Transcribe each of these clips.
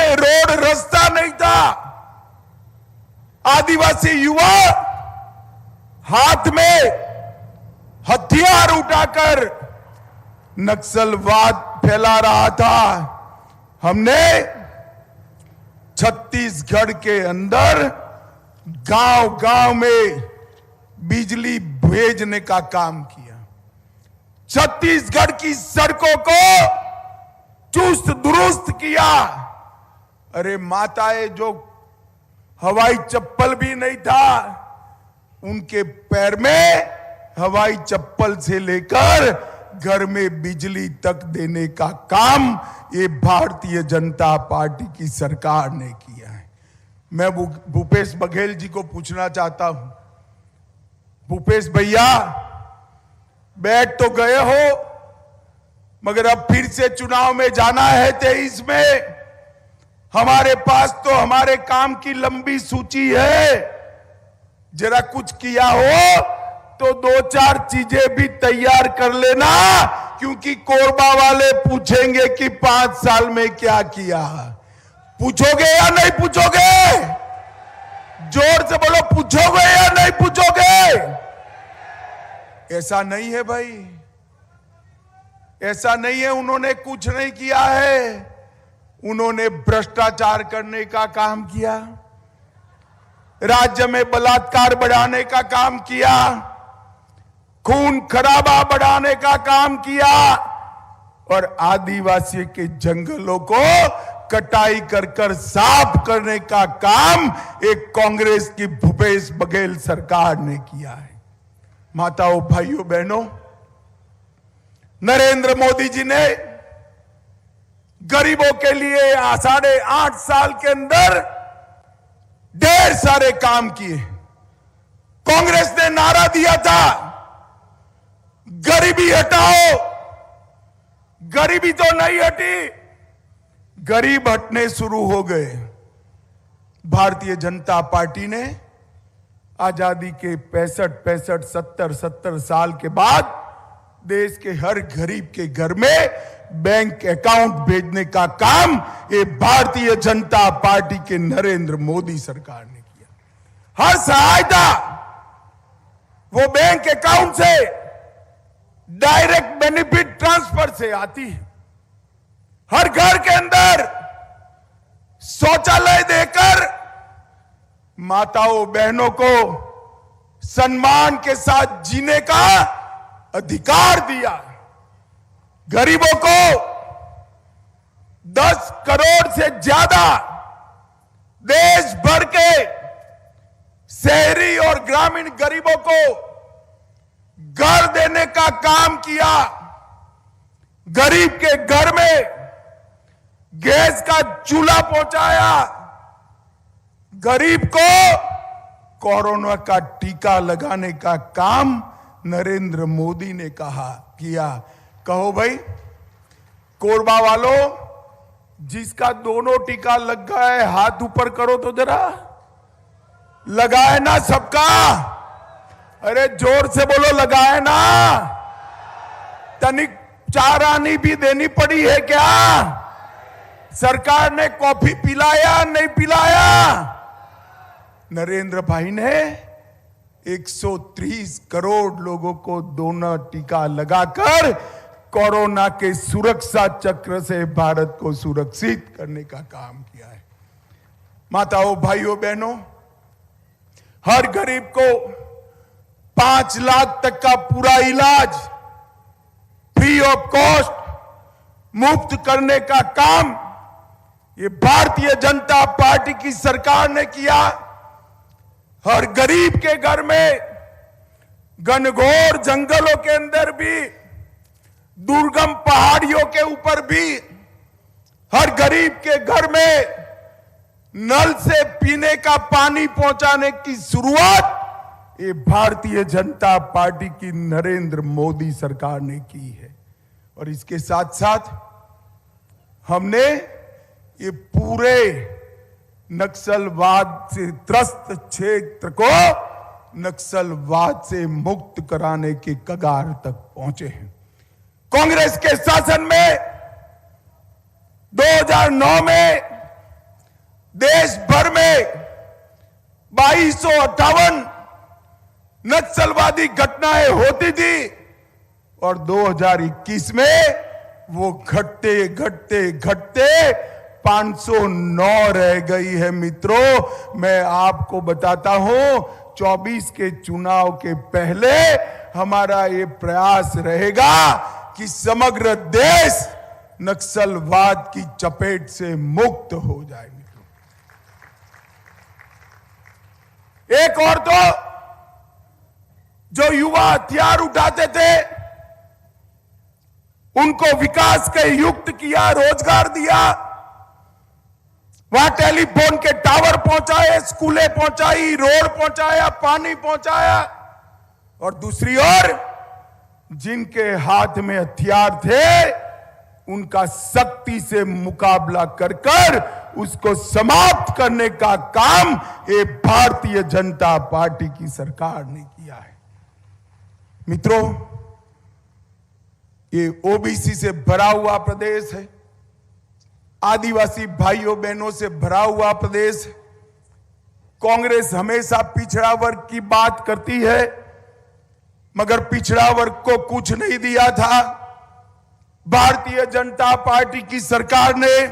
में रोड रास्ता नहीं था। आदिवासी युवा हाथ में हथियार उठाकर नक्सलवाद फैला रहा था। हमने छत्तीसगढ़ के अंदर गांव गांव में बिजली भेजने का काम किया। छत्तीसगढ़ की सड़कों को चुस्त दुरुस्त किया। अरे माताएं जो हवाई चप्पल भी नहीं था, उनके पैर में हवाई चप्पल से लेकर घर में बिजली तक देने का काम ये भारतीय जनता पार्टी की सरकार ने किया है। मैं भूपेश बघेल जी को पूछना चाहता हूं, भूपेश भैया बैठ तो गए हो, मगर अब फिर से चुनाव में जाना है 23 में। हमारे पास तो हमारे काम की लंबी सूची है। जरा कुछ किया हो तो 2-4 चीजें भी तैयार कर लेना, क्योंकि कोरबा वाले पूछेंगे कि 5 साल में क्या किया। पूछोगे या नहीं पूछोगे? जोर से बोलो, पूछोगे या नहीं पूछोगे? ऐसा नहीं है भाई, ऐसा नहीं है। उन्होंने कुछ नहीं किया है। उन्होंने भ्रष्टाचार करने का काम किया, राज्य में बलात्कार बढ़ाने का काम किया, खून खराबा बढ़ाने का काम किया और आदिवासी के जंगलों को कटाई कर कर साफ करने का काम एक कांग्रेस की भूपेश बघेल सरकार ने किया है। माताओं, भाइयों, बहनों, नरेंद्र मोदी जी ने गरीबों के लिए 8.5 साल के अंदर ढेर सारे काम किए। कांग्रेस ने नारा दिया था, गरीबी हटाओ। गरीबी तो नहीं हटी, गरीब हटने शुरू हो गए। भारतीय जनता पार्टी ने आजादी के 65, 70 साल के बाद देश के हर गरीब के घर में बैंक अकाउंट भेजने का काम ये भारतीय जनता पार्टी के नरेंद्र मोदी सरकार ने किया। हर सहायता वो बैंक अकाउंट से डायरेक्ट बेनिफिट ट्रांसफर से आती है। हर घर के अंदर शौचालय देकर माताओं बहनों को सम्मान के साथ जीने का अधिकार दिया। गरीबों को 10 करोड़ से ज्यादा देश भर के शहरी और ग्रामीण गरीबों को घर देने का काम किया। गरीब के घर में गैस का चूल्हा पहुंचाया। गरीब को कोरोना का टीका लगाने का काम नरेंद्र मोदी ने किया। कहो भाई, कोरबा वालों, जिसका दोनों टीका लग गया है हाथ ऊपर करो तो जरा। लगाए ना सबका? अरे जोर से बोलो, लगाए ना? तनिक चारानी भी देनी पड़ी है क्या? सरकार ने कॉफी पिलाया नहीं पिलाया? नरेंद्र भाई ने 130 करोड़ लोगों को दोनों टीका लगाकर कोरोना के सुरक्षा चक्र से भारत को सुरक्षित करने का काम किया है। माताओं, भाइयों, बहनों, हर गरीब को 5 लाख तक का पूरा इलाज फ्री ऑफ कॉस्ट मुफ्त करने का काम ये भारतीय जनता पार्टी की सरकार ने किया। हर गरीब के घर में घनघोर जंगलों के अंदर भी, दुर्गम पहाड़ियों के ऊपर भी हर गरीब के घर में नल से पीने का पानी पहुंचाने की शुरुआत ये भारतीय जनता पार्टी की नरेंद्र मोदी सरकार ने की है। और इसके साथ साथ हमने ये पूरे नक्सलवाद से त्रस्त क्षेत्र को नक्सलवाद से मुक्त कराने के कगार तक पहुंचे हैं। कांग्रेस के शासन में 2009 में देश भर में 2258 नक्सलवादी घटनाएं होती थी और 2021 में वो घटते घटते घटते 509 रह गई है। मित्रों, मैं आपको बताता हूं, 24 के चुनाव के पहले हमारा ये प्रयास रहेगा कि समग्र देश नक्सलवाद की चपेट से मुक्त हो जाए। मित्रों, एक और तो जो युवा हथियार उठाते थे उनको विकास के युक्त किया, रोजगार दिया, वहां टेलीफोन के टावर पहुंचाए, स्कूलें पहुंचाई, रोड पहुंचाया, पानी पहुंचाया। और दूसरी ओर जिनके हाथ में हथियार थे उनका सख्ती से मुकाबला कर कर उसको समाप्त करने का काम ये भारतीय जनता पार्टी की सरकार ने किया है। मित्रों, ये ओबीसी से भरा हुआ प्रदेश है, आदिवासी भाइयों बहनों से भरा हुआ प्रदेश है। कांग्रेस हमेशा पिछड़ा वर्ग की बात करती है, मगर पिछड़ा वर्ग को कुछ नहीं दिया था। भारतीय जनता पार्टी की सरकार ने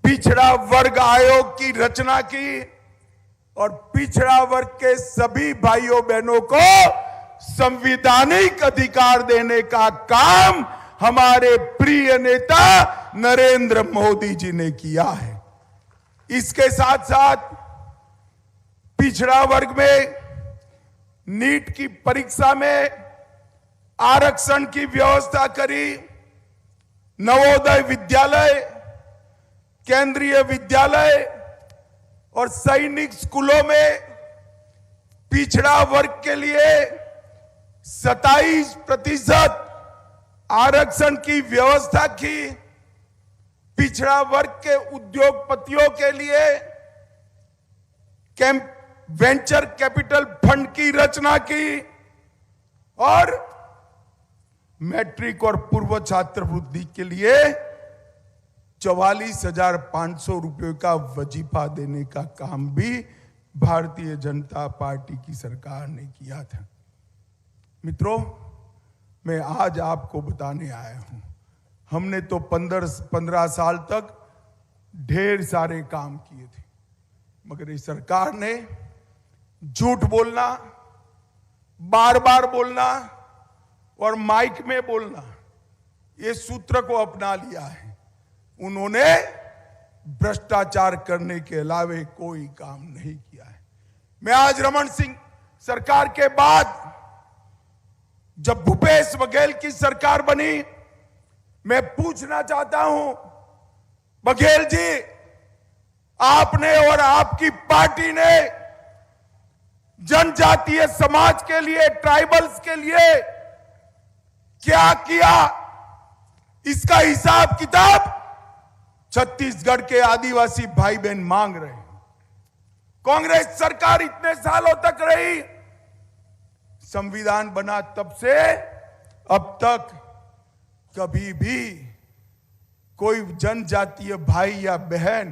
पिछड़ा वर्ग आयोग की रचना की और पिछड़ा वर्ग के सभी भाइयों बहनों को संवैधानिक अधिकार देने का काम हमारे प्रिय नेता नरेंद्र मोदी जी ने किया है। इसके साथ साथ पिछड़ा वर्ग में नीट की परीक्षा में आरक्षण की व्यवस्था करी, नवोदय विद्यालय, केंद्रीय विद्यालय और सैनिक स्कूलों में पिछड़ा वर्ग के लिए 27% आरक्षण की व्यवस्था की। पिछड़ा वर्ग के उद्योगपतियों के लिए वेंचर कैपिटल फंड की रचना की और मैट्रिक और पूर्व छात्रवृत्ति के लिए 44,500 रुपये का वजीफा देने का काम भी भारतीय जनता पार्टी की सरकार ने किया था। मित्रों, मैं आज आपको बताने आया हूं, हमने तो 15 साल तक ढेर सारे काम किए थे, मगर इस सरकार ने झूठ बोलना, बार बार बोलना और माइक में बोलना, ये सूत्र को अपना लिया है। उन्होंने भ्रष्टाचार करने के अलावे कोई काम नहीं किया है। मैं आज रमन सिंह सरकार के बाद जब भूपेश बघेल की सरकार बनी, मैं पूछना चाहता हूं, बघेल जी, आपने और आपकी पार्टी ने जनजातीय समाज के लिए, ट्राइबल्स के लिए क्या किया? इसका हिसाब किताब छत्तीसगढ़ के आदिवासी भाई बहन मांग रहे हैं। कांग्रेस सरकार इतने सालों तक रही, संविधान बना तब से अब तक कभी भी कोई जनजातीय भाई या बहन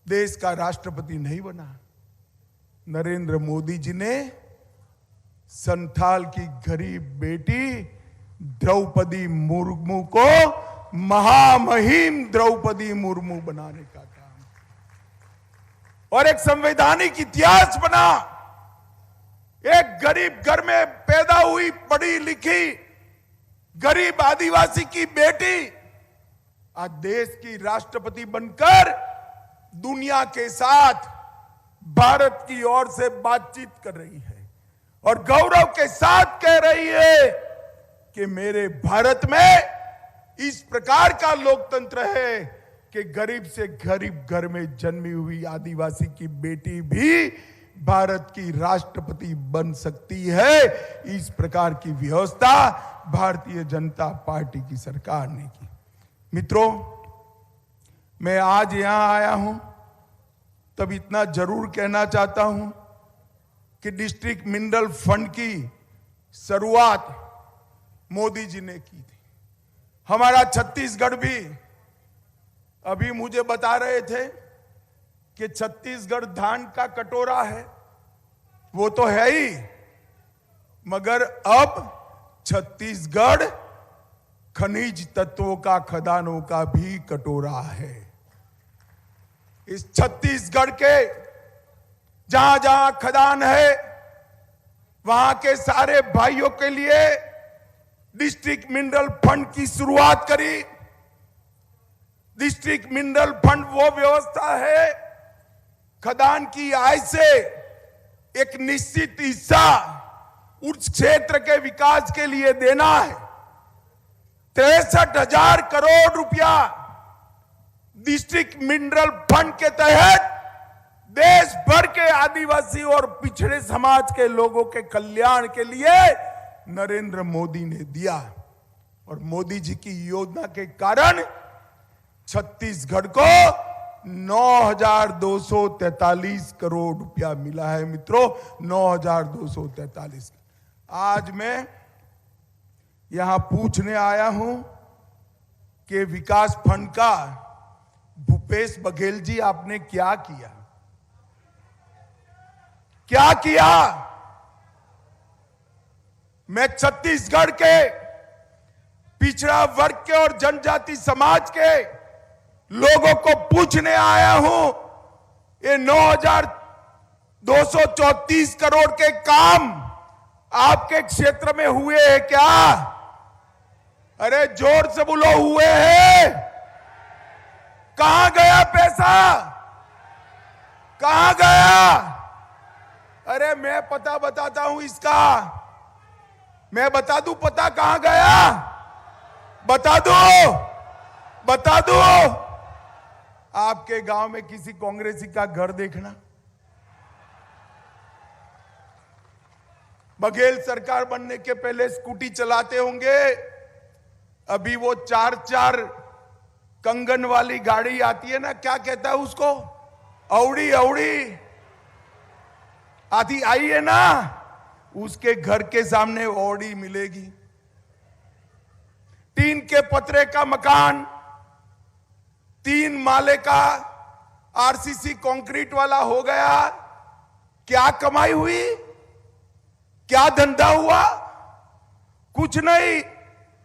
देश का राष्ट्रपति नहीं बना। नरेंद्र मोदी जी ने संथाल की गरीब बेटी द्रौपदी मुर्मू को महामहिम द्रौपदी मुर्मू बनाने का काम और एक संवैधानिक इतिहास बना। एक गरीब घर में पैदा हुई, पढ़ी लिखी गरीब आदिवासी की बेटी आज देश की राष्ट्रपति बनकर दुनिया के साथ भारत की ओर से बातचीत कर रही है और गौरव के साथ कह रही है कि मेरे भारत में इस प्रकार का लोकतंत्र है कि गरीब से गरीब घर में जन्मी हुई आदिवासी की बेटी भी भारत की राष्ट्रपति बन सकती है। इस प्रकार की व्यवस्था भारतीय जनता पार्टी की सरकार ने की। मित्रों, मैं आज यहां आया हूं तब इतना जरूर कहना चाहता हूं कि डिस्ट्रिक्ट मिनरल फंड की शुरुआत मोदी जी ने की थी। हमारा छत्तीसगढ़ भी अभी मुझे बता रहे थे कि छत्तीसगढ़ धान का कटोरा है, वो तो है ही, मगर अब छत्तीसगढ़ खनिज तत्वों का, खदानों का भी कटोरा है। इस छत्तीसगढ़ के जहां जहां खदान है, वहां के सारे भाइयों के लिए डिस्ट्रिक्ट मिनरल फंड की शुरुआत करी। डिस्ट्रिक्ट मिनरल फंड वो व्यवस्था है, खदान की आय से एक निश्चित हिस्सा उस क्षेत्र के विकास के लिए देना है। 63,000 करोड़ रुपया डिस्ट्रिक्ट मिनरल फंड के तहत देश भर के आदिवासी और पिछड़े समाज के लोगों के कल्याण के लिए नरेंद्र मोदी ने दिया। और मोदी जी की योजना के कारण छत्तीसगढ़ को 9,243 करोड़ रुपया मिला है मित्रों, 9,243। आज मैं यहां पूछने आया हूं कि विकास फंड का भूपेश बघेल जी आपने क्या किया, क्या किया? मैं छत्तीसगढ़ के पिछड़ा वर्ग के और जनजाति समाज के लोगों को पूछने आया हूं, ये 9,234 करोड़ के काम आपके क्षेत्र में हुए हैं क्या? अरे जोर से बोलो, हुए हैं? कहां गया पैसा? कहां गया? अरे मैं पता बताता हूं इसका, मैं बता दूं पता कहां गया? बता दो आपके गांव में किसी कांग्रेसी का घर देखना। बघेल सरकार बनने के पहले स्कूटी चलाते होंगे, अभी वो 4-4 कंगन वाली गाड़ी आती है ना, क्या कहता है उसको? औड़ी आती आई है ना, उसके घर के सामने औड़ी मिलेगी। टीन के पतरे का मकान, 3 माले का आरसीसी कंक्रीट वाला हो गया। क्या कमाई हुई? क्या धंधा हुआ? कुछ नहीं।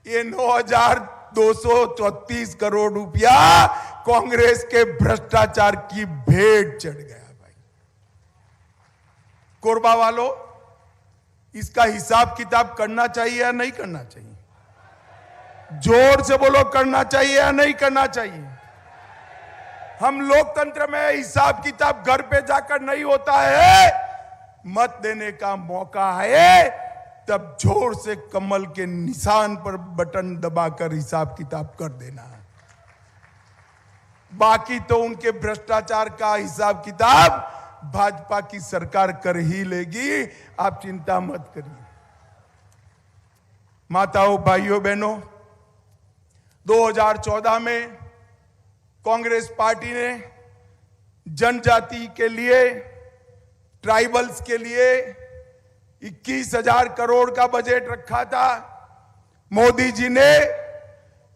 ये 9,234 करोड़ रुपया कांग्रेस के भ्रष्टाचार की भेंट चढ़ गया भाई। कोरबा वालों, इसका हिसाब किताब करना चाहिए या नहीं करना चाहिए? जोर से बोलो, करना चाहिए या नहीं करना चाहिए? हम लोकतंत्र में हिसाब किताब घर पे जाकर नहीं होता है, मत देने का मौका है तब जोर से कमल के निशान पर बटन दबाकर हिसाब किताब कर देना है। बाकी तो उनके भ्रष्टाचार का हिसाब किताब भाजपा की सरकार कर ही लेगी, आप चिंता मत करिए। माताओं, भाइयों, बहनों, 2014 में कांग्रेस पार्टी ने जनजाति के लिए, ट्राइबल्स के लिए 21,000 करोड़ का बजट रखा था। मोदी जी ने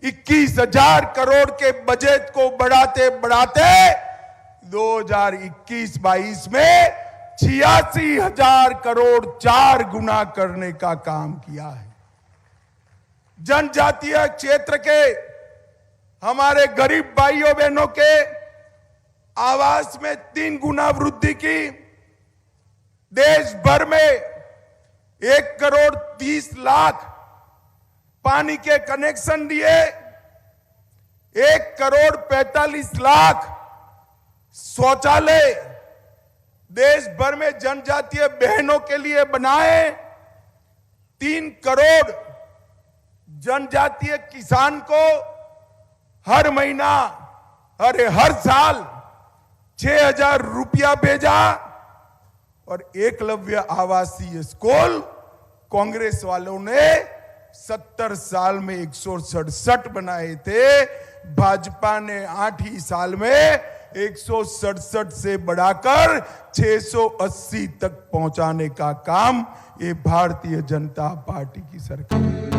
21,000 करोड़ के बजट को बढ़ाते बढ़ाते 2021-22 में 86,000 करोड़ 4 गुना करने का काम किया है। जनजातीय क्षेत्र के हमारे गरीब भाइयों बहनों के आवास में 3 गुना वृद्धि की। देश भर में 1,30,00,000 पानी के कनेक्शन दिए, 1,45,00,000 शौचालय देश भर में जनजातीय बहनों के लिए बनाए, 3 करोड़ जनजातीय किसान को हर महीना, हर साल 6,000 रुपया भेजा। और एकलव्य आवासीय स्कूल कांग्रेस वालों ने 70 साल में 167 बनाए थे, भाजपा ने 8 ही साल में 167 से बढ़ाकर 680 तक पहुंचाने का काम ये भारतीय जनता पार्टी की सरकार